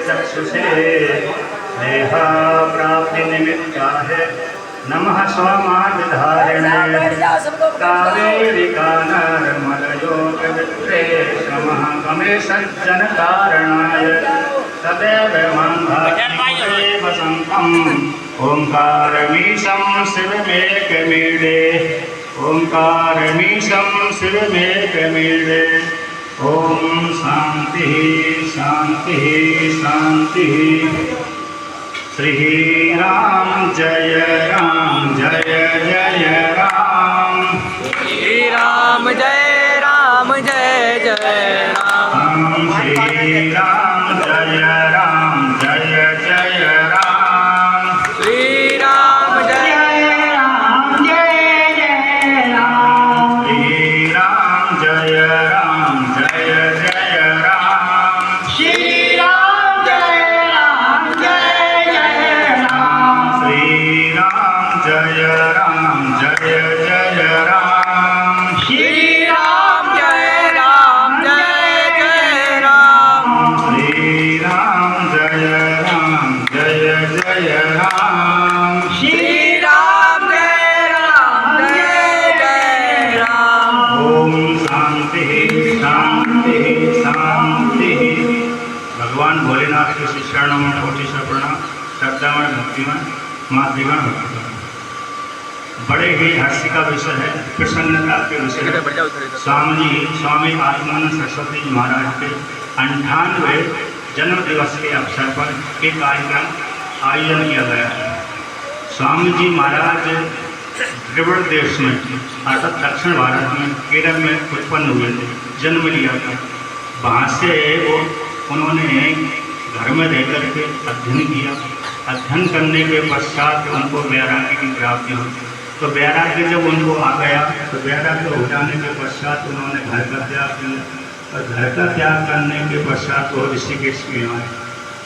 चक्षुषे देहा प्राप्ति निमित्ताय नमः स्वामादिधारिणे कावेरिकानर्मलयोगवित्रेशमः गमे सज्जनकारणाय तदेव मान्धात्मैव शङ्खम् ओङ्कारमीशं शिवमेकमीडे ओङ्कारमीशं शिवमेकमीडे ॐ शान्तिः शान्तिः शान्तिः। श्री राम जय जय राम। श्री राम जय जय राम। श्री राम जय जय राम। श्री राम जय जय राम। श्री राम जय जय राम। श्री राम जय श्री राम जय जय राम। श्री राम जय जय राम। श्री राम जय जय राम। श्री राम जय जय राम। ओम शांति शांति शांति। भगवान भोलेनाथ के श्री चरणों में कोटि प्रणाम। श्रद्धामय भक्तिमय मातृगण भक्तिगण। बड़े ही हर्ष का विषय है, प्रसन्नता के विषय है। स्वामी आत्मानंद सरस्वती जी महाराज के 98वें जन्म दिवस के अवसर पर एक कार्यक्रम आयोजन किया गया है। स्वामी जी महाराज द्रविड़ देश में अर्थात दक्षिण भारत में केरल में उत्पन्न हुए थे, जन्म लिया था। वहाँ से वो उन्होंने घर में रह कर के अध्ययन किया। अध्ययन करने के पश्चात उनको वैराग्य की प्राप्ति हुई। तो वैराग्य जब उनको आ गया तो वैराग्य हो जाने के पश्चात उन्होंने घर का त्याग किया और घर का त्याग करने के पश्चात वो ऋषिकेश में आए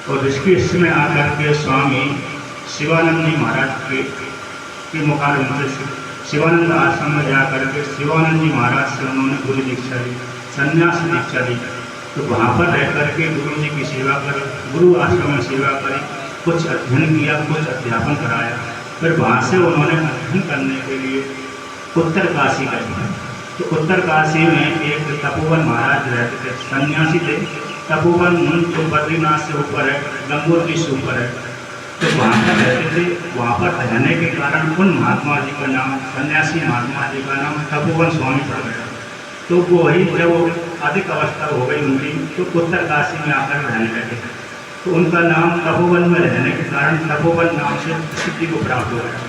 और ऋषिकेश में आकर के स्वामी शिवानंद जी महाराज के मुखारविंद से शिवानंद आश्रम में जाकर के शिवानंद जी महाराज से उन्होंने गुरु दीक्षा ली, संन्यास दीक्षा ली। तो वहाँ पर रह करके गुरु जी की सेवा करी, गुरु आश्रम में सेवा करी, कुछ अध्ययन किया, कुछ अध्यापन कराया। फिर वहाँ से उन्होंने अध्ययन करने के लिए उत्तर काशी गए। तो उत्तर काशी में एक तपोवन महाराज रहते थे, सन्यासी थे। तपोवन तो बद्रीनाथ से ऊपर है, गंगोत्री से ऊपर है। तो वहाँ पर रहते थे। वहाँ पर रहने के कारण उन महात्मा जी का नाम, सन्यासी महात्मा जी का नाम तपोवन स्वामी पड़ गया। तो वो वही जब अधिक अवस्था हो गई उनकी तो उत्तर काशी में आकर रहने लगे। तो उनका नाम तपोवन में रहने के कारण तपोवन नाम से प्रसिद्धि को प्राप्त हो गया।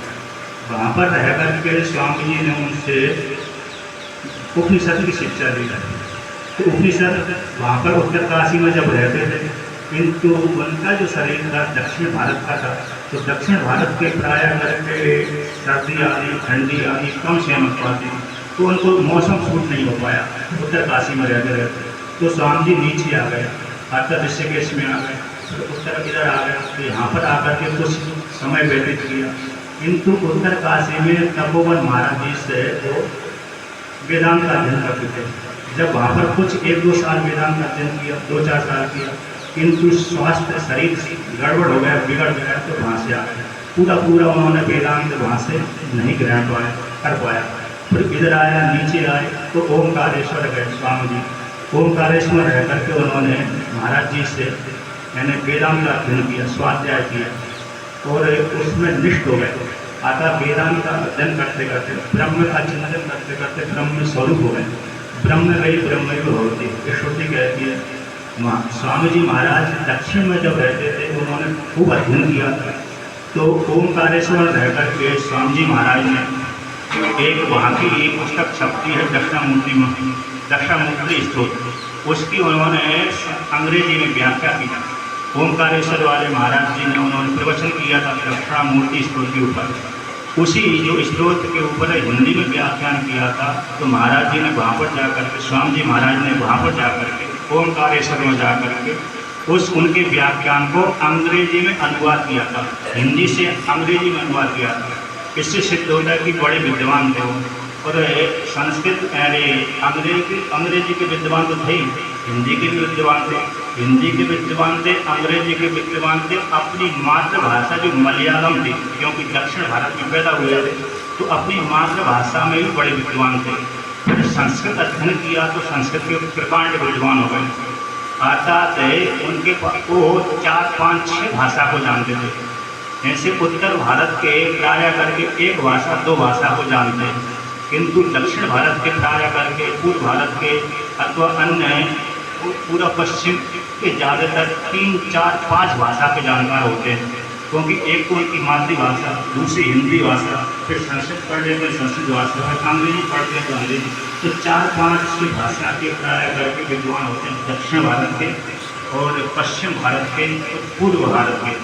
वहाँ पर रह करके स्वामी जी ने उनसे उपनिषद की शिक्षा ली। तो उपनिषद वहाँ पर उत्तर काशी में जब रहते थे, किंतु उनका जो शरीर था दक्षिण भारत का था। तो दक्षिण भारत के प्राय करके सर्दी आदि ठंडी आदि कम सहमत पाती, तो उनको मौसम सूट नहीं हो पाया उत्तर काशी में रहते रहते। तो स्वामी जी नीचे आ गए, अर्थात ऋषिकेश में आ गए, तो उत्तर इधर आ गया। तो यहाँ पर आकर के कुछ समय व्यतीत किया। किंतु उत्तर काशी में तपोवन महाराज जी से वो वेदांत का अध्ययन करते थे। जब वहाँ पर कुछ 1-2 साल वेदांत का अध्ययन किया, 2-4 साल किया, किंतु स्वास्थ्य शरीर गड़बड़ हो गया, बिगड़ गया। तो वहाँ से आ गया। पूरा उन्होंने वेदांत वहाँ से नहीं ग्रहण कर पाया। फिर इधर आया, नीचे आए तो ओमकारेश्वर गए स्वामी जी। ओमकारेश्वर रह करके उन्होंने महाराज जी से यानी वेदांत का अध्ययन किया, स्वाध्याय किया और उसमें निष्ठ हो गए। आता वेदांत का अध्ययन करते करते ब्रह्म का चिंतन करते करते ब्रह्म स्वरूप हो गए। ब्रह्म गई ब्रह्म को होती ये श्रुति कहती है। स्वामी जी महाराज दक्षिण में जब रहते थे उन्होंने खूब अध्ययन किया था। तो ओमकारेश्वर रह करके स्वामी जी महाराज ने एक वहाँ की एक पुस्तक छपती है दक्षिणामूर्ति स्तोत्र, उसकी उन्होंने अंग्रेजी में व्याख्या की। ओमकारेश्वर वाले महाराज जी ने उन्होंने प्रवचन किया था दक्षिणामूर्ति स्तोत्र के ऊपर। उसी जो स्तोत्र के ऊपर हिंदी में व्याख्यान किया था। तो महाराज जी ने वहाँ पर जाकर के स्वामी जी महाराज ने वहाँ पर जाकर के ओमकारेश्वर में जाकर के उस उनके व्याख्यान को अंग्रेजी में अनुवाद किया था, हिंदी से अंग्रेजी में अनुवाद किया था। इससे सिद्ध होता है कि बड़े विद्वान थे और संस्कृत अंग्रेजी के विद्वान तो थे, हिंदी के भी विद्वान थे। हिंदी के विद्वान थे, अंग्रेजी के विद्वान थे, अपनी मातृभाषा जो मलयालम थी, क्योंकि दक्षिण भारत में पैदा हुए थे, तो अपनी मातृभाषा में भी बड़े विद्वान थे। फिर संस्कृत अध्ययन किया तो संस्कृत के प्रकांड विद्वान हो गए। अर्थात उनके वो 4, 5, 6 भाषा को जानते थे। ऐसे उत्तर भारत के प्राय करके एक भाषा 2 भाषा को जानते हैं, किंतु दक्षिण भारत के प्राय करके पूर्व भारत के अथवा अन्य पूरा पश्चिम के ज़्यादातर 3, 4, 5 भाषा के जानकार होते हैं, क्योंकि एक तो उनकी मातृभाषा, दूसरी हिंदी भाषा, फिर संस्कृत पढ़ लेते हैं संस्कृत भाषा, अंग्रेजी पढ़ते हैं तो अंग्रेजी, तो 4-5 भाषा के प्राय करके विद्वान होते हैं दक्षिण भारत के और पश्चिम भारत के और पूर्व भारत के।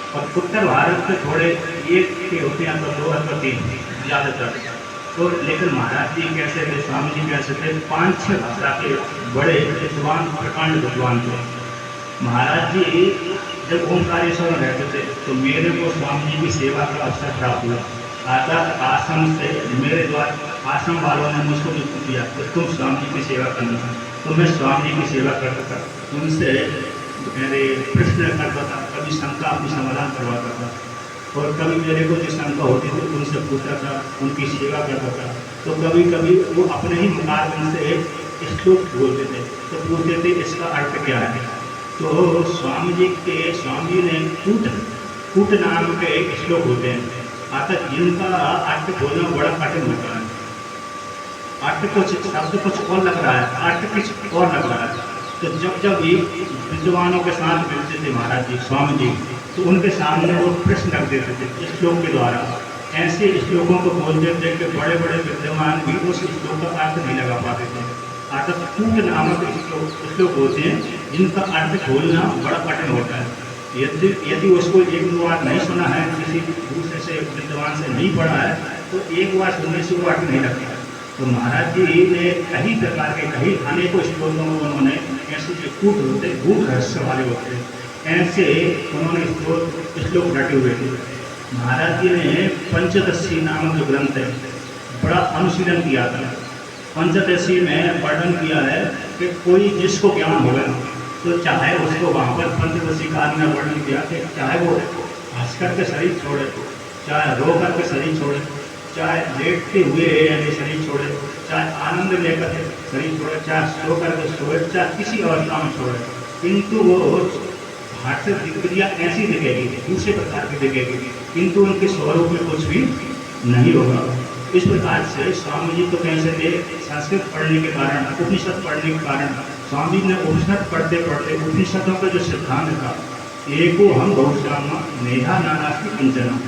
और उत्तर भारत के थोड़े एक के होते हैं तो 2 अथवा 3 ज़्यादातर। तो लेकिन महाराज जी कैसे थे, स्वामी जी कैसे थे, 5-6 भाषा के बड़े विद्वान प्रकांड विद्वान थे। महाराज जी जब ओंकारेश्वर में रहते थे तो मेरे को स्वामी जी की सेवा का अवसर प्राप्त हुआ। अर्थात आश्रम से मेरे द्वारा आश्रम वालों ने मुझको नियुक्त किया कि तुम स्वामी जी की सेवा करना, तो मैं स्वामी जी की सेवा करता था, उनसे मेरे प्रश्न करता था, कभी शंका अपनी समाधान करवाता था, और कभी मेरे को जो शंका होती थी उनसे पूछता था, उनकी सेवा करता था। तो कभी कभी वो अपने ही मार्ग से श्लोक बोलते थे, तो पूछते थे इसका अर्थ क्या है। तो स्वामी जी के स्वामी ने कूट नाम के एक श्लोक होते हैं, अर्थात जिनका अर्थ बोलना बड़ा कठिन होता है। अर्थ कुछ शब्द कुछ और लग रहा है, अर्थ कुछ और लग रहा है। तो जब भी विद्वानों के साथ मिलते थे महाराज जी स्वामी जी, तो उनके सामने वो प्रश्न रख देते थे श्लोक के द्वारा। ऐसे श्लोकों को बोलते थे कि बड़े बड़े विद्वान भी उस श्लोक का अर्थ नहीं लगा पाते थे। अर्थात कूट नामक श्लोक होते हैं जिनका अर्थ बोलना बड़ा कठिन होता है। यदि उसको 1-2 बार नहीं सुना है, किसी दूसरे से विद्वान से नहीं पढ़ा है, तो एक बार सुनने से वो अर्थ नहीं लगता। तो महाराज जी ने कई प्रकार के कई अनेकों श्लोकों में उन्होंने ऐसे जो कूट होते गूढ़ रहस्य वाले होते हैं, ऐसे उन्होंने श्लोक रटे हुए थे। महाराज जी ने पंचदशी नामक जो ग्रंथ है बड़ा अनुशीलन किया था। पंचदशी में वर्णन किया है कि कोई जिसको ज्ञान हो गया तो चाहे उसको वहाँ पर पंचदशी काल में वर्णन किया कि चाहे वो हंस करके शरीर छोड़े, चाहे रो करके शरीर छोड़े, चाहे लेटते हुए यानी शरीर छोड़े, चाहे आनंद लेकर शरीर छोड़े, चाहे सो करके सोए, चाहे किसी अवस्था में छोड़े, किंतु वो भारतीय दिक्रिया ऐसी दिखेगी, दूसरे प्रकार की दिखेगी, किंतु उनके स्वरूप में कुछ भी नहीं होगा। इस प्रकार से स्वामी जी तो कैसे थे, संस्कृत पढ़ने के कारण, उपनिषद पढ़ने के कारण स्वामी जी ने उपनिषद पढ़ते पढ़ते उपनिषदों का जो सिद्धांत था, एको हम बहुश्यामा नेहा नानास्ति किंचन,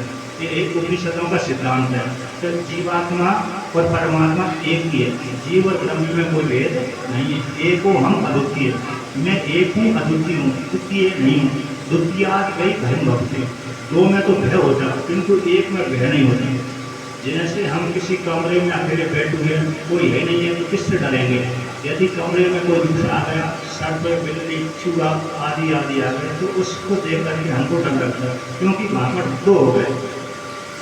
ये एक उपनिषदों का सिद्धांत है। तो जीवात्मा और परमात्मा एक ही है, जीव और ब्रह्म में कोई भेद नहीं है। एको हम अद्वितीय, मैं एक हूँ, अद्वितीय हूँ, द्वितीय नहीं हूँ। द्वितीयाद गई धर्म भक्ति, 2 में तो भय होता किंतु एक में भय नहीं होती। जैसे हम किसी कमरे में अकेले बैठे हुए हैं, कोई है नहीं है, तो किससे डरेंगे। यदि कमरे में कोई दूसरा आ गया, सर्प, बिल्ली, चूहा आदि आदि आ गए, तो उसको देख करके हमको डर लगता है, क्योंकि वहाँ पर 2 हो गए।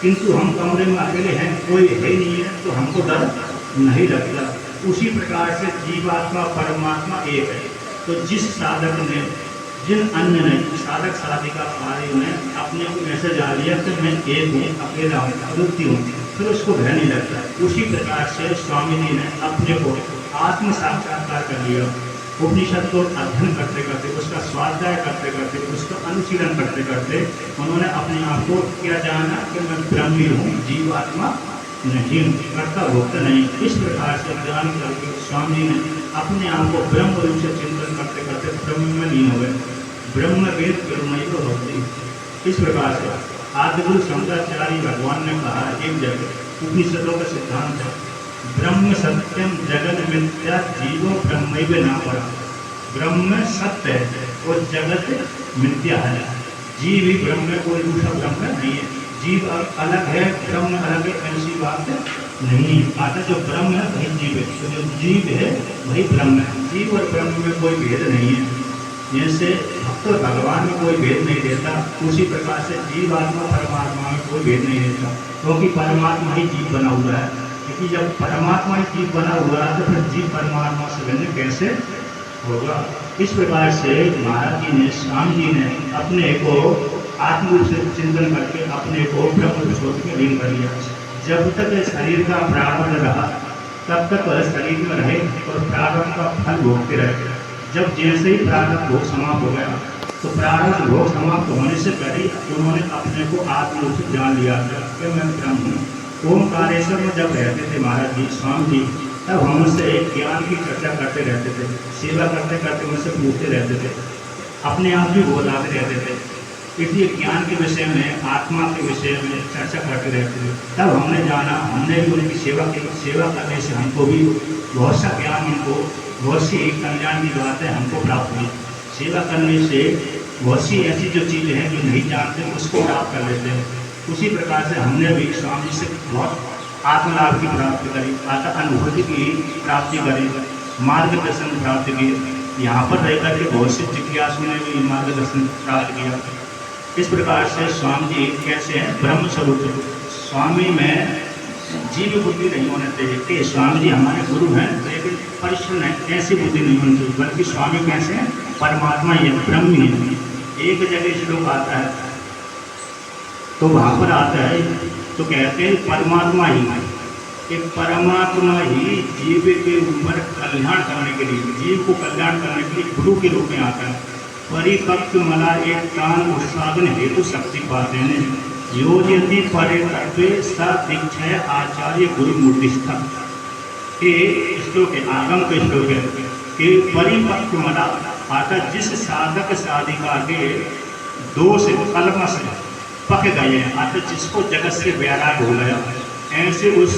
किंतु हम कमरे में अकेले हैं, कोई है नहीं है, तो हमको डर नहीं लगता। उसी प्रकार से जीवात्मा परमात्मा एक है। तो जिस साधक ने, जिन अन्य ने, साधक साधिका आदि ने अपने को मैसेज आ लिया कि मैं एक हूँ, अकेला हूँ, अद्वितीय हूँ, फिर उसको भय नहीं लगता। उसी प्रकार से स्वामी जी ने अपने को आत्म साक्षात्कार कर लिया। उपनिषद को अध्ययन करते करते, उसका स्वाध्याय करते करते, उसका अनुशीलन करते करते उन्होंने अपने आप को क्या जाना कि मैं ब्रह्मी हूँ, जीवात्मा नहीं, कर्ता भोक्ता नहीं। इस प्रकार से ज्ञान करके स्वामी ने अपने आप को ब्रह्म रूप से चिंतन करते करते ब्रह्म में लीन हो गए। ब्रह्म वेद ब्रह्मई को होती। इस प्रकार से आदिगुरु शंकराचार्य भगवान ने कहा एक जगह, उपनिषदों का सिद्धांत है, ब्रह्म सत्यम जगत मिथ्या जीवो ब्रह्मैव न परा। ब्रह्म सत्य है और जगत मिथ्या है। जीव ही ब्रह्म है, कोई दूसरा ब्रह्म नहीं है। जीव अलग है, ब्रह्म अलग है, ऐसी बात नहीं। आता जो ब्रह्म है वही जीव है, तो जो जीव है वही ब्रह्म है। जीव और ब्रह्म में कोई भेद नहीं है। जैसे भक्त और भगवान में कोई भेद नहीं रहता, उसी प्रकार से जीवात्मा परमात्मा में कोई भेद नहीं रहता, क्योंकि परमात्मा ही जीव बना हुआ है। क्योंकि जब परमात्मा ही जीव बना हुआ है तो फिर जीव परमात्मा से भिन्न कैसे होगा। इस प्रकार से महाराज जी ने, स्वामी जी ने अपने को आत्म से चिंतन करके अपने को ब्रह्म ज्योति में लीन कर लिया। जब तक शरीर का प्रारब्ध रहा तब तक वह शरीर में रहे और प्रारब्ध का फल भोगते रहे। जब जैसे ही प्रारब्ध भोग समाप्त हो गया तो प्रारब्ध भोग समाप्त होने से पहले उन्होंने अपने को आत्म रूप से जान लिया कि मैं ब्रह्म हूँ। ओमकारेश्वर में जब रहते थे महाराज जी, स्वामी जी, तब हमसे ज्ञान की चर्चा करते रहते थे, सेवा करते करते उनसे पूछते रहते थे, अपने आप भी बोलाते रहते थे। इसलिए ज्ञान के विषय में, आत्मा के विषय में चर्चा करते रहते थे। तब हमने जाना, हमने भी उनकी सेवा की। सेवा करने से हमको भी बहुत सा ज्ञान, हमको बहुत सी कल्याण की बातें हमको प्राप्त हुई। सेवा करने से बहुत सी ऐसी जो चीज़ें हैं जो नहीं जानते उसको प्राप्त कर लेते हैं। उसी प्रकार से हमने भी स्वामी से बहुत आत्मलाभ की प्राप्ति करी, आत्म अनुभूति की प्राप्ति करी, मार्गदर्शन प्राप्त किए। यहाँ पर रह करके बहुत से जिज्ञासु ने भी मार्गदर्शन प्राप्त किया। इस प्रकार से स्वामी जी कैसे हैं? ब्रह्म स्वरूप। स्वामी में जीव बुद्धि नहीं होने चाहिए कि स्वामी जी हमारे गुरु हैं लेकिन परिश्रम है, ऐसी बुद्धि नहीं होनी चाहिए। बल्कि स्वामी कैसे हैं? परमात्मा ही है, ब्रह्म ही है। एक जगह श्लोक आता है तो वहाँ पर आता है तो कहते हैं परमात्मा ही है। एक परमात्मा ही जीव के ऊपर कल्याण करने के लिए, जीव को कल्याण करने के लिए गुरु के रूप में आता है। परिपक्व मला एक कान उत्साधन हेतु शक्ति पाते हैं योजयति परे तत्वे स दीक्षय आचार्य गुरु मूर्तिस्थ। ये श्लोक है, आगम के श्लोक है कि परिपक्व मला आता जिस साधक साधिका के दोष कलमश पक गए हैं, अर्थात जिसको जगत से वैराग हो गया, ऐसे उस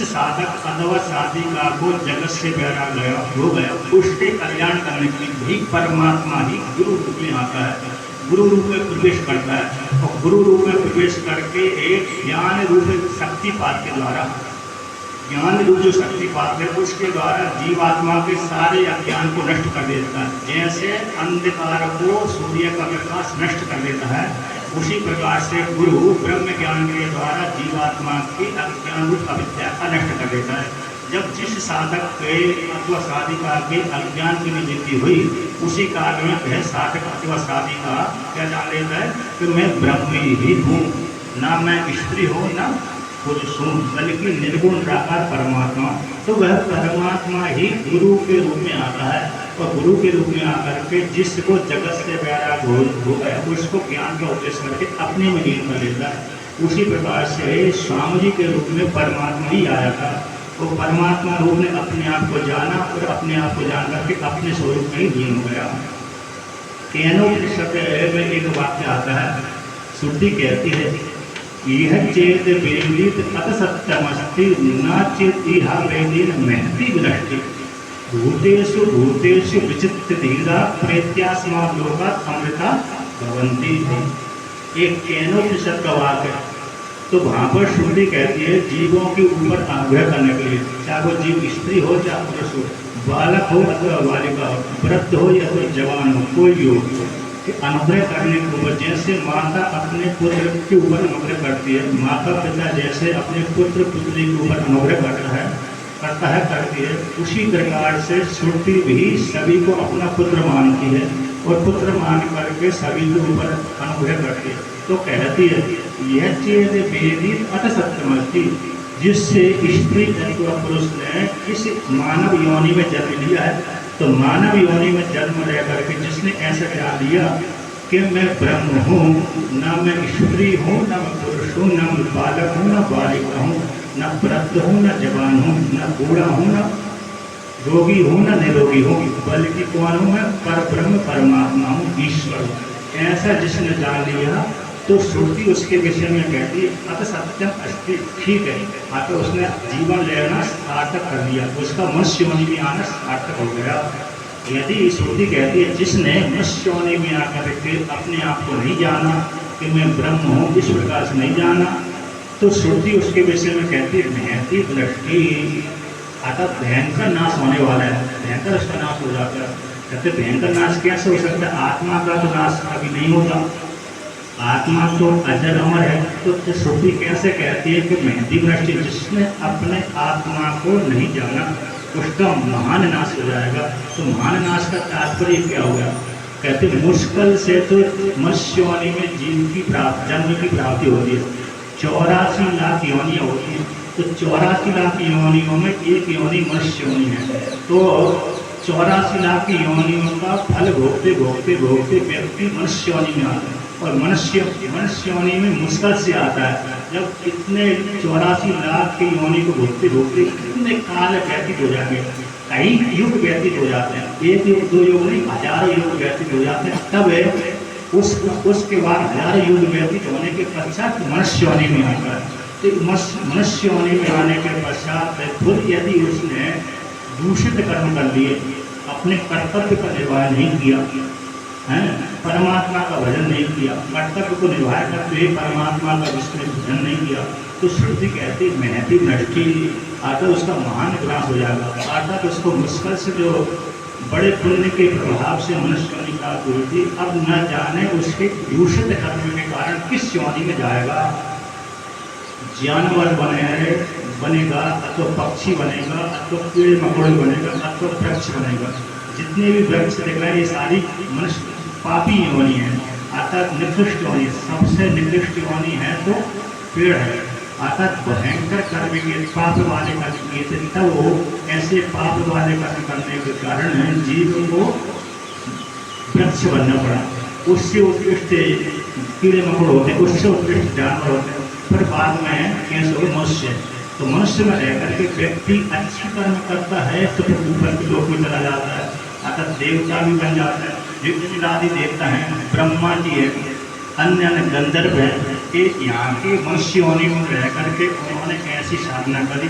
साधक अथवा साधिका को जगत से वैराग हो गया, उसके कल्याण करने के लिए भी परमात्मा ही गुरु रूप में आता है, गुरु रूप में प्रवेश करता है। और गुरु रूप में प्रवेश करके एक ज्ञान रूप शक्तिपात के द्वारा, ज्ञान रूप जो शक्तिपात है उसके द्वारा जीवात्मा के सारे अज्ञान को नष्ट कर देता है। जैसे अंधकार को सूर्य का प्रकाश नष्ट कर देता है, उसी प्रकार से गुरु ब्रह्म ज्ञान के द्वारा जीवात्मा की अज्ञान रूप अविद्या का नष्ट कर देता है। जब जिस साधक के अथवा साधिका के अज्ञान की निवृत्ति हुई, उसी काल में वह साधक अथवा साधिका क्या जान लेता है कि मैं ब्रह्म ही हूँ, ना मैं स्त्री हूँ ना पुरुष हूँ, बल्कि निर्गुण निराकार परमात्मा। तो वह परमात्मा ही गुरु के रूप में आता है और गुरु के रूप में आकर के जिसको जगत से वैराग हो गया उसको ज्ञान का उपदेश करके अपने में लीन कर लेता है। उसी प्रकार से स्वामी जी के रूप में परमात्मा ही आया था। वो परमात्मा रूप ने अपने आप को जाना और अपने आप को जान करके अपने स्वरूप में ही लीन हो गया। केनोपनिषद में एक वाक्य आता है, श्रुति कहती है यह चेत वेदित अत सत्यमस्ति न चेत इहा वेदिन महति विनष्टि भूतेषु भूतेषु विचित्र धीरा प्रेत्यास्मा लोका अमृता भवन्ति। एक केनोपनिषद का वाक्य है। तो वहाँ पर श्रुति कहती है जीवों के ऊपर अनुग्रह करने के लिए, चाहे वो जीव स्त्री हो चाहे पुरुष हो, बालक हो अथवा बालिका हो, वृद्ध हो या कोई जवान हो, कोई भी हो, कि अनुग्रह करने के ऊपर जैसे माता अपने पुत्र के ऊपर अनुग्रह करती है, माता पिता जैसे अपने पुत्र पुत्री के ऊपर अनुग्रह करता है करती है, उसी प्रकार से श्रुति भी सभी को अपना पुत्र मानती है और पुत्र मान करके सभी के ऊपर अनुग्रह करती है। तो कहती है यह चेत वेदित अत सत्यमस्ति, जिससे स्त्री अथवा पुरुष ने इस मानव योनि में जन्म लिया है, तो मानव योनि में जन्म रह करके जिसने ऐसा जान लिया कि मैं ब्रह्म हूँ, न मैं स्त्री हूँ, न मैं पुरुष हूँ, न मैं बालक हूँ, न बालिका हूँ, न वृद्ध हूँ, न जवान हूँ, न बूढ़ा हूँ, न रोगी हूँ, न निरोगी हूँ, बल्कि कौन हूँ मैं? पर ब्रह्म परमात्मा हूँ, ईश्वर हूँ। ऐसा जिसने जान लिया तो श्रुति उसके विषय में कहती है अत सत्यम अस्ति, ठीक है, तो उसने जीवन लेना सार्थक कर दिया, उसका मनुष्य योनि में आना सार्थक हो गया। यदि श्रुति कहती है जिसने मनुष्य योनि में आकर के अपने आप को नहीं जाना कि मैं ब्रह्म हूँ, इस प्रकार से नहीं जाना, तो श्रुति उसके विषय में कहती है महती दृष्टि, अतः भयंकर नाश होने वाला है, भयंकर उसका नाश हो जाता है। कहते भयंकर नाश कैसे हो सकता है? आत्मा का तो नाश कभी नहीं होता, आत्मा तो अजर अमर है। तो श्रुति कैसे कहती है कि महती दृष्टि, जिसने अपने आत्मा को नहीं जाना, उसका महान नाश हो जाएगा। तो महान नाश का तात्पर्य क्या होगा? कहते मुश्किल से तो मनुष्य योनि में जीव की जन्म की प्राप्ति होती है। 84 लाख योनियाँ होती हैं, तो 84 लाख योनियों में एक योनि मनुष्य योनि है। तो 84 लाख योनियों का फल भोगते भोगते भोगते व्यक्ति मनुष्य योनि में आता है। और मनुष्य योनि में मुश्किल से आता है। जब इतने 84 लाख की योनि को भोगते भोगते कितने काल व्यतीत हो जाएंगे, कई युग व्यतीत हो जाते हैं, एक युग दो युग नहीं, हजारों युग व्यतीत हो जाते हैं। तब उसके बाद हजारों युग व्यतीत होने के पश्चात मनुष्य योनि में आता है। तो मनुष्य योनि में आने के पश्चात खुद यदि उसने दूषित कर्म कर लिए, अपने कर्तव्य का निर्वाह नहीं किया है, परमात्मा का भजन नहीं किया, कर्तव्य को निर्वाह करते हुए परमात्मा का जिसने भजन नहीं किया, तो श्रुति कहती महती नष्टि आता उसका महान विनाश हो जाएगा। अर्थात उसको मुश्किल से जो बड़े पुण्य के प्रभाव से मनुष्य योनि प्राप्त हुई थी, अब न जाने उसके दूषित कर्म के कारण किस योनि में जाएगा। जानवर बनेगा, अथवा पक्षी बनेगा, अथवा कीड़े मकोड़े बनेगा, अथवा वृक्ष बनेगा। जितने भी वृक्ष देख रहे हैं ये सारी मनुष्य पापी योनि है, अर्थात निकृष्ट योनि। सबसे निकृष्ट योनि है तो पेड़ है, अर्थात भयंकर कर्म किए, पाप वाले कर्म किए थे, तब वो ऐसे पाप वाले कर्म करने के कारण जीव को वृक्ष बनना पड़ा। उससे उत्कृष्ट कीड़े मकोड़ होते हैं, उससे उत्कृष्ट जानवर होते हैं, फिर बाद में कैसे हो मनुष्य। तो मनुष्य में रह करके व्यक्ति अच्छी कर्म करता है तो फिर ऊपर के लोक में चला जाता है, अर्थात देवता भी बन जाता है। जितने आदि देवता हैं, ब्रह्मा जी है, अन्य अन्य गंधर्व है, कि यहाँ के मनुष्य योनि में रह करके उन्होंने ऐसी साधना करी,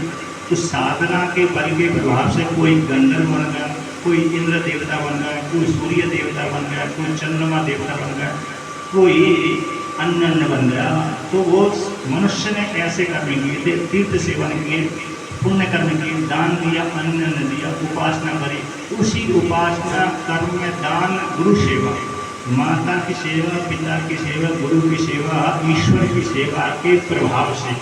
तो साधना के बल के प्रभाव से कोई गंधर्व बन गया, कोई इंद्र देवता बन गया, कोई सूर्य देवता बन गया, कोई चंद्रमा देवता बन गया, कोई अन्य बन गया। तो वो मनुष्य ने ऐसे कर्म किए थे, तीर्थ सेवन किए, पुण्य कर्म किए, दान दिया, अन्न दिया, उपासना करी। उसी उपासना कर्म में दान, गुरु सेवा, माता की सेवा, पिता की सेवा, गुरु की सेवा, ईश्वर की सेवा के प्रभाव से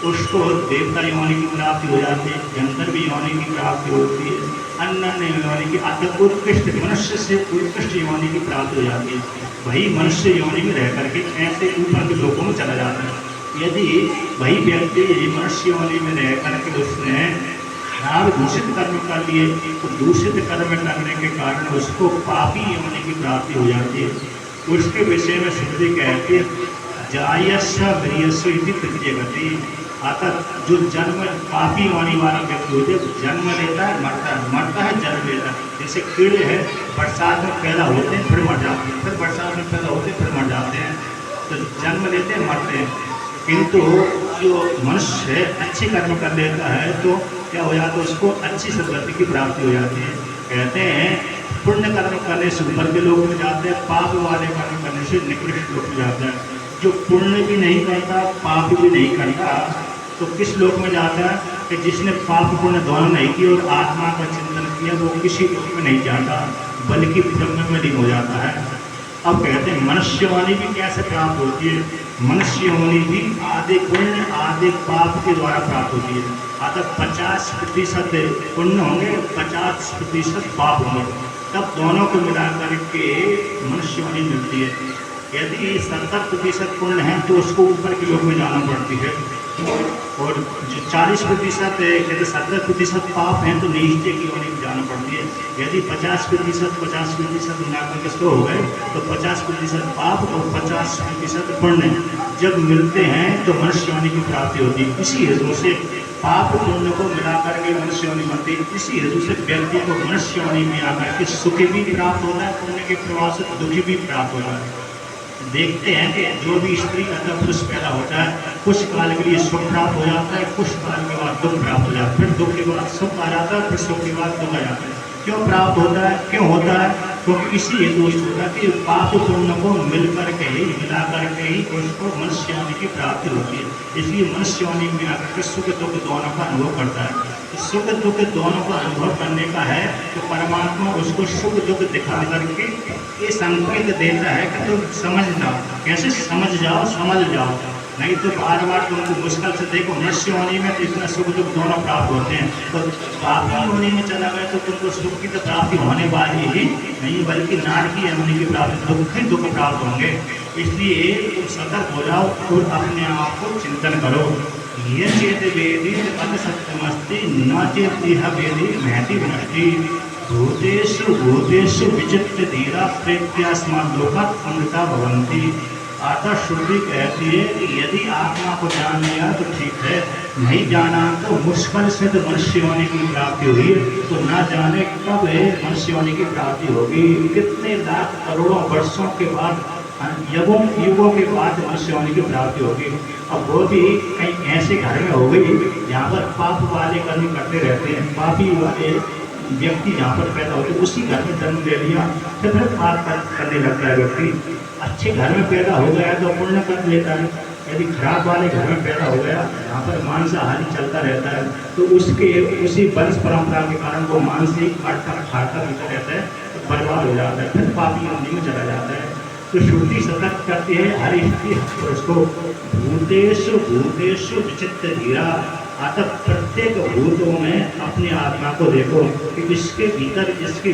उसको देवता योनि की प्राप्ति हो जाती है, गंधर्व योनि की प्राप्ति होती है, अन्य योनि की अत्यंत उत्कृष्ट मनुष्य से उत्कृष्ट योनि की प्राप्ति हो जाती है। वही मनुष्य योनि में रह करके ऐसे ऊपर के लोगों में चला जाता है। यदि वही व्यक्ति मनुष्य योनि में रह करके उसने खराब दूषित कर्म कर लिए, तो दूषित कर्म करने के कारण उसको पापी योनि की प्राप्ति हो जाती है। उसके विषय में श्रुति कहती है जायस्व वीर्यस्व इति तृतीय गति, अर्थात जो जन्म पापी योनि वाला व्यक्ति होते जन्म लेता है, मरता है, जन्म लेता है। जैसे कीड़े हैं, बरसात में पैदा होते हैं फिर मर जाते हैं, फिर बरसात में पैदा होते हैं फिर मर जाते हैं, तो जन्म लेते हैं, मरते हैं। किंतु जो मनुष्य है अच्छे कर्म कर लेता है तो क्या हो जाता है, उसको अच्छी सदगति की प्राप्ति हो जाती है। कहते हैं पुण्य कर्म करने से ऊपर के लोग में जाते हैं, पाप वाले कर्म करने से निकृष्ट लोग में जाता है। जो पुण्य भी नहीं करता, पाप भी नहीं करता, तो किस लोक में जाता है कि जिसने पाप पुण्य दोनों नहीं किया और आत्मा का चिंतन किया, वो किसी लोक में नहीं जाता, बल्कि ब्रह्म में लीन हो जाता है। अब कहते हैं मनुष्य योनि भी कैसे प्राप्त होती है? मनुष्य योनि भी आधे पुण्य आधे पाप के द्वारा प्राप्त होती है। अतः 50% पुण्य होंगे, 50% पाप होंगे, तब दोनों को मिलाकर के मनुष्य योनि मिलती है। यदि 70% पुण्य है तो उसको ऊपर के लोक में जाना पड़ती है, और जो 40% यदि 70% पाप हैं तो नीचे की योनि में जाना पड़ती है। यदि 50% मिलाकर के 100 हो गए तो 50% पाप और 50% पुण्य जब मिलते हैं तो मनुष्य योनि की प्राप्ति होती है। इसी हेतु से पाप पुण्य को मिलाकर के मनुष्य योनि बनती है। इसी हेतु से व्यक्ति को मनुष्य योनि में आकर के सुख भी प्राप्त होता है, पुण्य के प्रभाव से दुख भी प्राप्त होता है। देखते हैं कि जो भी स्त्री अथवा पुरुष पैदा होता है, कुछ काल के लिए सुख प्राप्त हो जाता है, कुछ काल के बाद दुख प्राप्त हो जाता है, फिर दुख के बाद सुख आ जाता है, फिर सुख के बाद दुख आ जाता है। क्यों प्राप्त होता है, क्यों होता है? क्योंकि इसी हेतु होता है कि पाप पुण्य को मिलकर के ही मिला करके ही उसको मनुष्य योनि की प्राप्ति होती है। इसलिए मनुष्य योनि में आकर के सुख दुख दोनों का अनुभव करता है। सुख दुख दोनों का अनुभव करने का है तो परमात्मा उसको सुख दुख दिखा करके ये संकेत देता है कि तुम समझ जाओ। कैसे समझ जाओ? समझ जाओ, नहीं तो बार बार तुमको मुश्किल से देखो, मनुष्य होने में तो इतना सुख दुख दोनों प्राप्त होते हैं, तो पापी होने में चला गया तो तुमको सुख की तो प्राप्ति होने वाली ही नहीं, बल्कि नारकीय होने की प्राप्ति, दुख ही दुख प्राप्त होंगे। इसलिए तुम सतर्क हो जाओ और अपने आप को चिंतन करो। ये चेत वेदी पद सत्यमस्ति न चेत यह वेदी महति विनष्टि भूतेषु भूतेषु विचित्र धीरा प्रेत्यास्मात् लोकात् अमृता भवन्ति। आत्मा श्रुति कहती है कि यदि आत्मा को जान लिया तो ठीक है, नहीं जाना तो मुश्किल से तो मनुष्य होने की प्राप्ति हुई, तो ना जाने कब है मनुष्य होने की प्राप्ति होगी। कितने लाख करोड़ों वर्षों के बाद, युगों के बाद मनुष्य होने की प्राप्ति होगी। अब वो भी कहीं ऐसे घर में हो गई जहाँ पर पाप वाले कर्म करते रहते हैं, पापी वाले व्यक्ति जहाँ पर पैदा होते उसी घर में जन्म ले लिया, फिर पाप करने लगता है व्यक्ति। अच्छे घर में पैदा हो गया तो पुण्य कर लेता है, यदि खराब वाले घर में पैदा हो गया जहाँ पर मांसाहारी चलता रहता है तो उसी वंश परंपरा के कारण वो मानसिक खाता पीता रहता है तो बर्बाद हो जाता है, फिर पापी होने में चला जाता है। तो श्रुति सतर्क करती है हर स्त्री पुरुष को, भूतेषु भूतेषु विचित्र धीरा, अतः प्रत्येक भूतों में अपनी आत्मा को देखो कि इसके भीतर स्त्री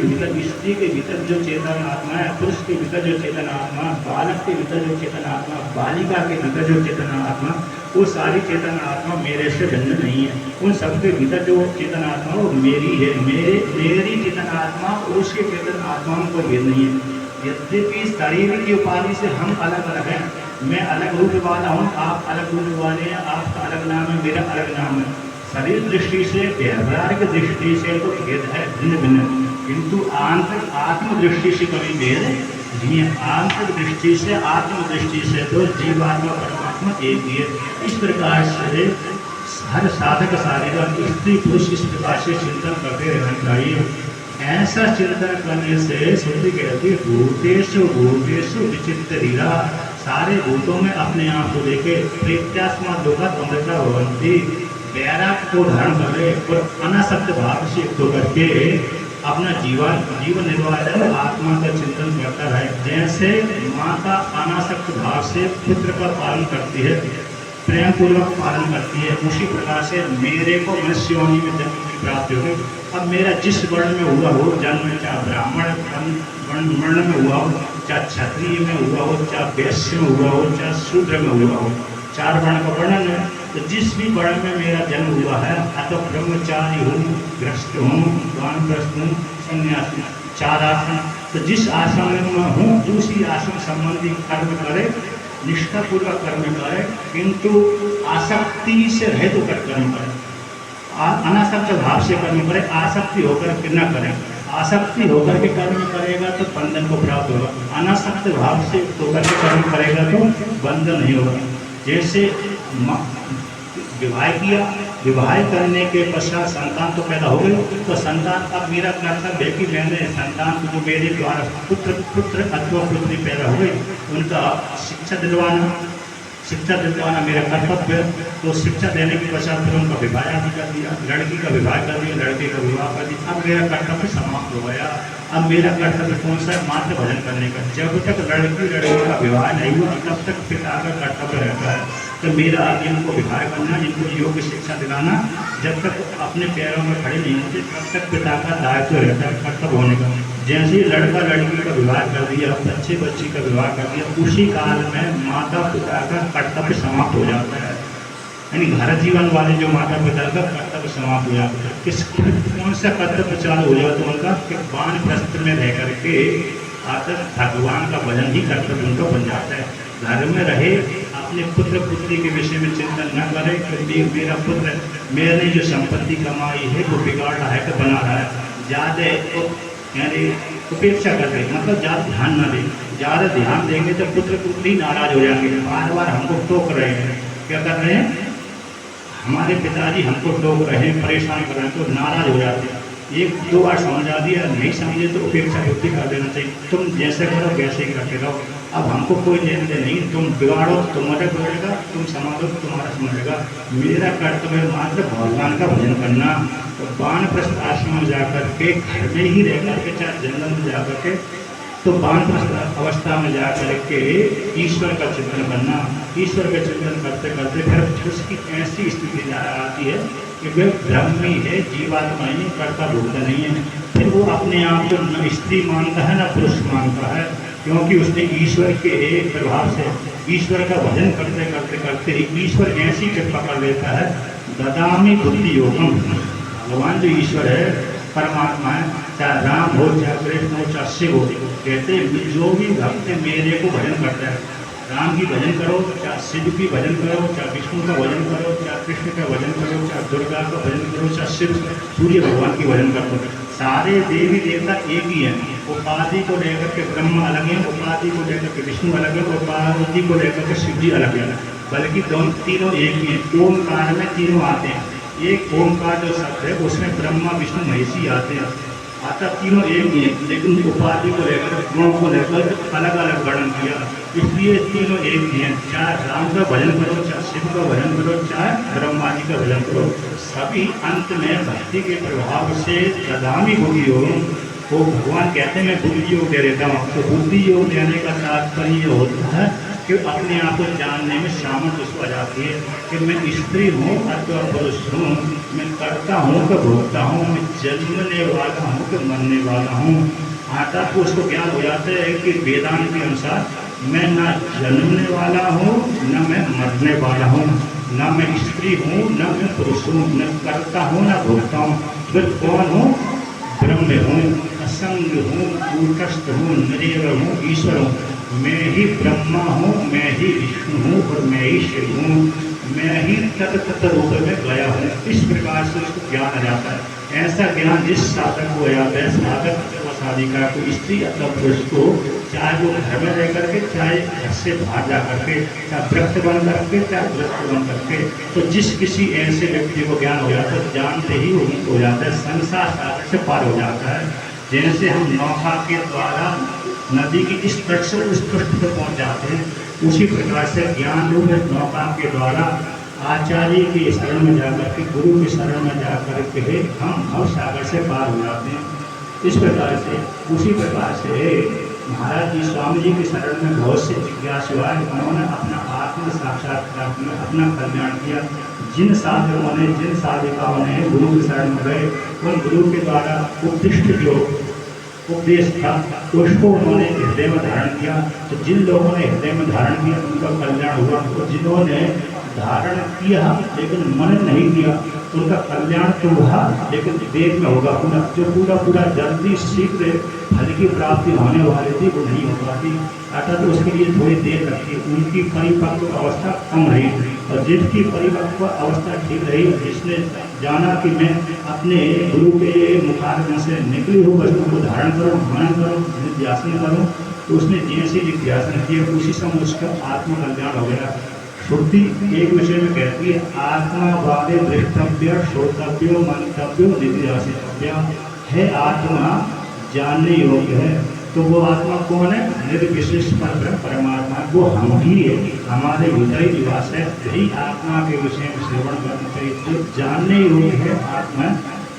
के भीतर जो चेतन आत्मा है, पुरुष के भीतर जो चेतन आत्मा, बालक के भीतर जो चेतन आत्मा, बालिका के भीतर जो चेतन आत्मा, वो सारी चेतन आत्मा मेरे से भिन्न नहीं है। उन सबके भीतर जो चेतन आत्मा वो मेरी है, मेरी चेतन आत्मा उसके चेतन आत्मा में कोई भेद नहीं है। यद्यपि शरीर की उपाधि से हम अलग अलग हैं, मैं अलग रूप वाला हूँ, आप अलग रूप वाले हैं, आपका अलग नाम है, मेरा अलग नाम है। शरीर दृष्टि से, व्यवहारिक दृष्टि से तो भेद है भिन्न भिन्न, किंतु आंतरिक आत्म दृष्टि से कभी भेद नहीं है। आंतरिक दृष्टि से, आत्म दृष्टि से तो जीवात्मा परमात्मा एक ही है। इस प्रकार से हर साधक साधक स्त्री पुरुष इस प्रकार से चिंतन करते रहना चाहिए। ऐसा चिंतन करने से श्रुति कहती है भूतेषु भूतेषु विचित्र धीरा, सारे भूतों में अपने आप को देखे, प्रेत्यास्मात् लोकात् अमृता भवन्ति, वैराग्य को धारण करे और अनासक्त भाव से युक्त होकर के अपना जीवन निर्वाह आत्मा का चिंतन करता रहे। जैसे माता अनासक्त भाव से पुत्र का पालन करती है, प्रेम पूर्वक पालन करती है, उसी प्रकार से मेरे को मनुष्य योनि में जन्म की प्राप्ति हो गई। अब मेरा जिस वर्ण में हुआ हो जन्म, चाहे ब्राह्मण वर्ण में हुआ हो, चाहे क्षत्रिय में हुआ हो, चाहे वैश्य में हुआ हो, चाहे शूद्र में हुआ हो, 4 वर्ण का वर्णन है। तो जिस भी वर्ण में मेरा जन्म हुआ है, अतः ब्रह्मचारी हूँ, गृहस्थ हूँ, वानप्रस्थ हूँ, सन्यासी, 4 आश्रम, तो जिस आश्रम में हूँ उसी आश्रम संबंधी कर्म करे, निष्ठापूर्वक कर्म करे, किंतु आसक्ति से रहित होकर कर्म करे, अनासक्त भाव से कर्म करे, आसक्ति होकर के न करे। आसक्ति होकर के कर्म करेगा तो बंधन को प्राप्त होगा, अनासक्त भाव से होकर के कर्म करेगा तो बंधन नहीं होगा। जैसे विवाह किया, विवाह करने के पश्चात संतान तो पैदा हो गई, तो संतान अब मेरा कर्तव्य है कि मैंने संतान को जो मेरे द्वारा पुत्र अथवा पुत्री पैदा हो गई उनका शिक्षा दिलवाना मेरा कर्तव्य है। तो शिक्षा देने के पश्चात फिर उनका विवाह भी कर दिया, लड़की का विवाह कर दिया, लड़के का विवाह कर दिया, अब मेरा कर्तव्य समाप्त हो गया। अब मेरा कर्तव्य कौन सा है? मात्र भजन करने का। जब तक लड़के का विवाह नहीं हुआ तब तक पिता का कर्तव्य रहता है। तो मेरा इनको विवाह करना, इनको योग्य शिक्षा दिलाना, जब तक अपने पैरों में खड़े नहीं होते तब तक पिता का दायित्व रहता है कर्तव्य होने का। जैसे ही लड़का लड़की का विवाह कर दिया, बच्ची का विवाह कर दिया, उसी काल में माता पिता का कर्तव्य समाप्त हो जाता है। यानी घर जीवन वाले जो माता पिता का कर्तव्य समाप्त हो जाता है। किस कौन सा कर्तव्य चालू हो जाता है उनका कि वानप्रस्थ में रह करके आकर भगवान का भजन ही कर्तव्य उनका बन जाता है। घर में रहे, अपने पुत्र पुत्री के विषय में चिंतन न करे कि मेरा पुत्र मैंने जो संपत्ति कमाई है वो बिगाड़ रहा है कि बना रहा है, ज़्यादा यानी उपेक्षा कर दे, मतलब ज़्यादा ध्यान न दे। ज़्यादा ध्यान देंगे तो पुत्र पुत्री नाराज हो जाएंगे, बार बार हमको टोक रहे हैं, क्या कर रहे हैं, हमारे पिताजी हमको टोक रहे हैं, परेशान कर रहे हैं, तो नाराज हो जाते हैं। 1-2 बार समझा दिया, नहीं समझे तो उपेक्षा युक्ति कर देना चाहिए, तुम जैसे करो वैसे ही करते रहो, अब हमको कोई लेने देने नहीं, तुम बिगाड़ो तुम्हारा बिगड़ेगा, तुम संभालो तुम्हारा संभालेगा। मेरा कर्तव्य मात्र भगवान का भजन करना। तो वानप्रस्थ आश्रम में जाकर के, घर में ही रह करके, चाहे जंगल में जाकर के तो बांध अवस्था में जा करके ईश्वर का चिंतन करना, ईश्वर का चिंतन करते करते फिर उसकी ऐसी स्थिति आती है कि वह ब्रह्मी है, जीवात्मा ही, कर्ता भोक्ता नहीं है। फिर वो अपने आप को न स्त्री मानता है न पुरुष मानता है, क्योंकि उसने ईश्वर के एक प्रभाव से ईश्वर का भजन करते करते करते ईश्वर ऐसी कृपा कर लेता है। ददामी बुद्धि योगम, भगवान जो ईश्वर है, परमात्मा है, चाहे राम हो, चाहे कृष्ण हो, चाहे शिव हो, कहते हैं जो भी भक्त मेरे को भजन करता है, राम की भजन करो, चाहे शिव की भजन करो, चाहे विष्णु का भजन करो, चाहे कृष्ण का भजन करो, चाहे दुर्गा का भजन करो, चाहे शिव सूर्य भगवान की भजन करो, सारे देवी देवता एक ही हैं। उपाधि को लेकर के ब्रह्म अलग है, उपाधि को लेकर के विष्णु अलग है, उपाधि को लेकर के शिव जी अलग है, बल्कि दोनों तीनों एक ही हैं। ओमकार में तीनों आते हैं, एक ओमकार जो शब्द है उसमें ब्रह्मा विष्णु महेशी आते हैं, अतः तीनों एक ही हैं, लेकिन उपाधि को लेकर, गुणों को लेकर अलग अलग वर्णन किया, इसलिए तीनों एक ही हैं। चाहे राम का भजन करो, चाहे शिव का भजन करो, चाहे ब्रह्मा जी का भजन करो, सभी अंत में भक्ति के प्रभाव से ददामी बुद्धि योग, वो भगवान कहते हैं मैं बुद्धि योग दे देता हूँ। तो बुद्धि योग देने का तात्पर्य होता है कि अपने आप को जानने में सामर्थ्य उसको आ जाती है कि मैं स्त्री हूँ अथवा पुरुष हूँ, मैं करता हूँ कि भोगता हूँ, मैं जन्मने वाला हूँ कि मरने वाला हूँ। आता तो उसको ज्ञान हो जाता है कि वेदांत के अनुसार मैं ना जन्मने वाला हूँ, न मैं मरने वाला हूँ, न मैं स्त्री हूँ, न मैं पुरुष हूँ, न करता हूँ न भोगता हूँ, फिर कौन हूँ? ब्रह्म हूँ, असंग हूँ, कूटस्थ हूँ, निरवय हूँ, ईश्वर हूँ। मैं ही ब्रह्मा हूँ, मैं ही विष्णु हूँ और मैं ही शिव हूँ, मैं ही तत्त रूप में गया हूँ। इस प्रकार से उसको ज्ञान आ जाता है। ऐसा ज्ञान जिस साधक को आ जाता है, साधक व साधिका को, स्त्री अथवा पुरुष को, चाहे वो घर में रह करके, चाहे घर से बाहर जा करके, चाहे व्रत बन करके, चाहे व्रत बन करके, तो जिस किसी ऐसे व्यक्ति को ज्ञान हो जाता है, जानते ही वो हो जाता है, संसार सागर से पार हो जाता है। जैसे हम नौका के द्वारा नदी की इस तट से उस पृष्ठ पर पहुँच जाते हैं, उसी प्रकार से ज्ञान रूप नौका के द्वारा आचार्य के शरण में जाकर के, गुरु के शरण में जाकर के हम भव सागर से पार हो जाते हैं। इस प्रकार से, उसी प्रकार से महाराज जी स्वामी जी के शरण में बहुत से जिज्ञासु आए, उन्होंने अपना आत्म साक्षात्कार किया, अपना कल्याण किया। जिन साधकों ने, जिन साधिकाओं ने गुरु के शरण में गए, उन गुरु के द्वारा उत्कृष्ट जो उपदेश था उसको उन्होंने हृदय में धारण किया। तो जिन लोगों ने हृदय में धारण किया उनका कल्याण हुआ, और जिन्होंने धारण किया लेकिन मनन नहीं किया उनका कल्याण तो हुआ लेकिन वेग में होगा पूरा, जो पूरा जल्दी शीघ्र फल की प्राप्ति होने वाली थी वो नहीं हो पाती। अर्थात तो उसके लिए थोड़ी देर लगती, उनकी परिपक्व अवस्था कम रही, और जिसकी परिपक्व अवस्था ठीक रही, जिसने जाना कि मैं अपने गुरु के मुखारविंद से निकली हुई वस्तु को धारण करूँ, मनन करूँ, निध्यासन करूँ, तो उसने जैसे निध्यासन किया उसी समय उसका आत्मकल्याण हो गया। श्रुति एक विषय में कहती है आत्मा वादे दृष्टव्य श्रोतव्यो मंतव्यो निध्यासितव्य है, आत्मा जानने योग्य है। तो वो आत्मा कौन है? निर्विशेष परब्रह्म परमात्मा, वो हम ही है, हमारे भीतर ही निवास है। यही आत्मा के विषय में श्रवण करना चाहिए। जो जानने योग्य है आत्मा,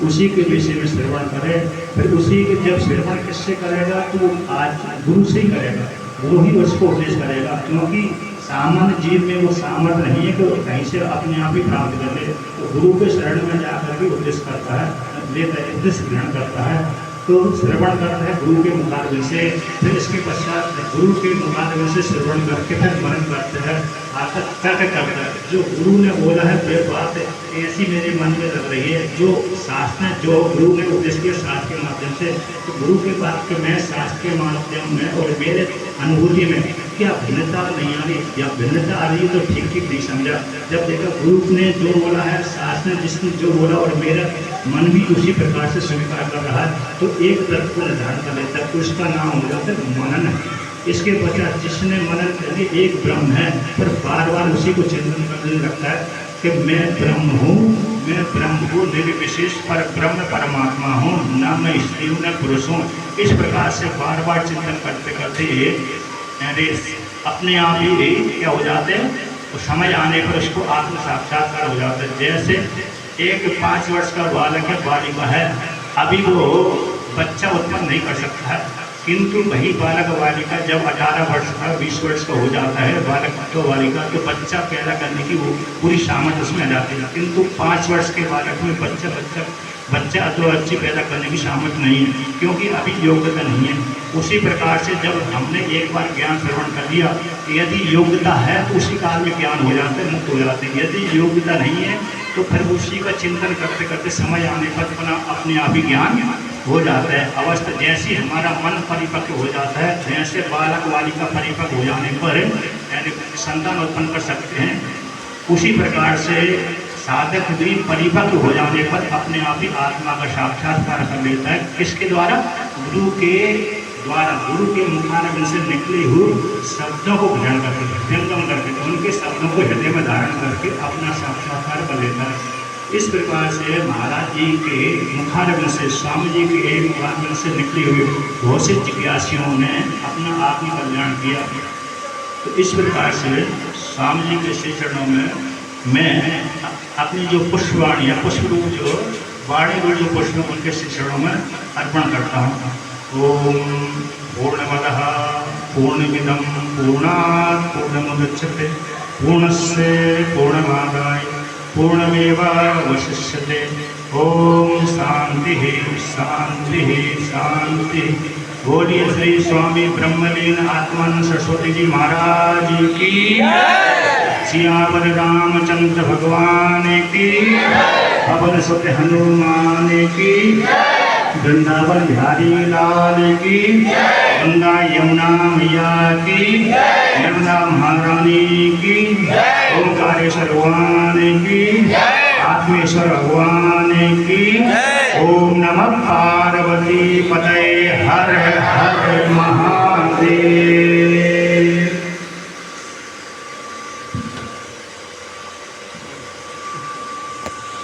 उसी के विषय में श्रवण करे। फिर उसी के जब श्रवण किससे करेगा तो आज गुरु से ही करेगा, गुरु ही उसको उपदेश करेगा, क्योंकि सामान्य जीव में वो सामर्थ्य नहीं है कि वो कहीं से अपने आप ही प्राप्त कर ले। तो गुरु के शरण में जाकर भी उपदेश करता है, लेता है, उपदेश ग्रहण करता है, तो श्रवण करता है गुरु के मुखारविंद से। फिर इसके पश्चात गुरु के मुखारविंद से श्रवण करके फिर मनन करते हैं, आकर तर्क करता है। जो गुरु ने बोला है वे बात ऐसी मेरे मन में लग रही है, जो शास्त्र जो गुरु ने उपदेश किया शास्त्र के माध्यम से, तो गुरु के वाक्य में शास्त्र के माध्यम में और मेरे अनुभूति में क्या भिन्नता नहीं आ रही, या भिन्नता आ रही है तो ठीक ठीक नहीं समझा। जब देखा गुरु ने जो बोला है, शास्त्र ने जिसने जो बोला और मेरा मन भी उसी प्रकार से स्वीकार कर रहा है, तो एक तर्क को निर्धारण कर लेता है, तो उसका नाम हो जाता है मनन। इसके पश्चात जिसने मनन कर लिया एक ब्रह्म है, फिर बार बार उसी को चिंतन करने लगता है कि मैं ब्रह्म हूँ, मैं ब्रह्म हूँ, निर्विशेष पर ब्रह्म परमात्मा हूँ, न मैं स्त्री हूँ न पुरुष हूँ। इस प्रकार से बार बार चिंतन करते करते अपने आप ही क्या हो जाते हैं, तो समय आने पर उसको आत्म साक्षात्कार हो जाता है। जैसे एक 5 वर्ष का बालक है, बालिका है, अभी वो बच्चा उत्पन्न नहीं कर सकता है, किंतु वही बालक बालिका जब 18 वर्ष का 20 वर्ष का हो जाता है बालक तो बालिका तो बच्चा पैदा करने की वो पूरी सामर्थ उसमें आ जाती है, किंतु 5 वर्ष के बालक में बच्चा तो बच्ची पैदा करने की सामर्थ नहीं है, क्योंकि अभी योग्यता नहीं है। उसी प्रकार से जब हमने एक बार ज्ञान श्रवण कर लिया, यदि योग्यता है तो उसी काल में ज्ञान हो जाता है, मुक्त हो जाते हैं। यदि योग्यता नहीं है तो फिर उसी का चिंतन करते करते समय आने पर अपने आप ही ज्ञान हो जाता है। अवस्था जैसी हमारा मन परिपक्व हो जाता है, जैसे बालक बालिका परिपक्व हो जाने पर यानी संतान उत्पन्न कर सकते हैं, उसी प्रकार से साधक भी परिपक्व हो जाने पर अपने आप ही आत्मा का साक्षात्कार कर लेता है। किसके द्वारा? गुरु के द्वारा। गुरु के मुखारविंद से निकले हुए शब्दों को ग्रहण करके उनके शब्दों को हृदय में धारण करके अपना साक्षात्कार कर लेता है। इस प्रकार से महाराज जी के मुखारविंद से, स्वामी जी के मुखारविंद से निकले हुए बहुत से जिज्ञासियों ने अपना आत्म कल्याण किया। तो इस प्रकार से स्वामी जी के श्री चरणों में मैं अपनी जो पुष्पवाणी या पुष्परूप जो वाणी रूप जो पुष्प उनके श्री चरणों में अर्पण करता हूँ। ओम पूर्णमदः पूर्णमिदं पूर्णात् पूर्णमुदच्यते पूर्णस्य पूर्णमादाय पूर्णमेवावशिष्यते। ओम शांति शांति शांति। बोलिए श्री स्वामी ब्रह्मलीन आत्मानंद सरस्वती जी महाराज की, सियावर रामचंद्र भगवान की, पवन सुत हनुमान की, वृंदावन बिहारी लाल की, गंगा यमुना मैया की, नर्मदा महारानी की, ओंकारेश्वर भगवान की, आत्मेश्वर भगवान की। ओम नमः पार्वती पतये।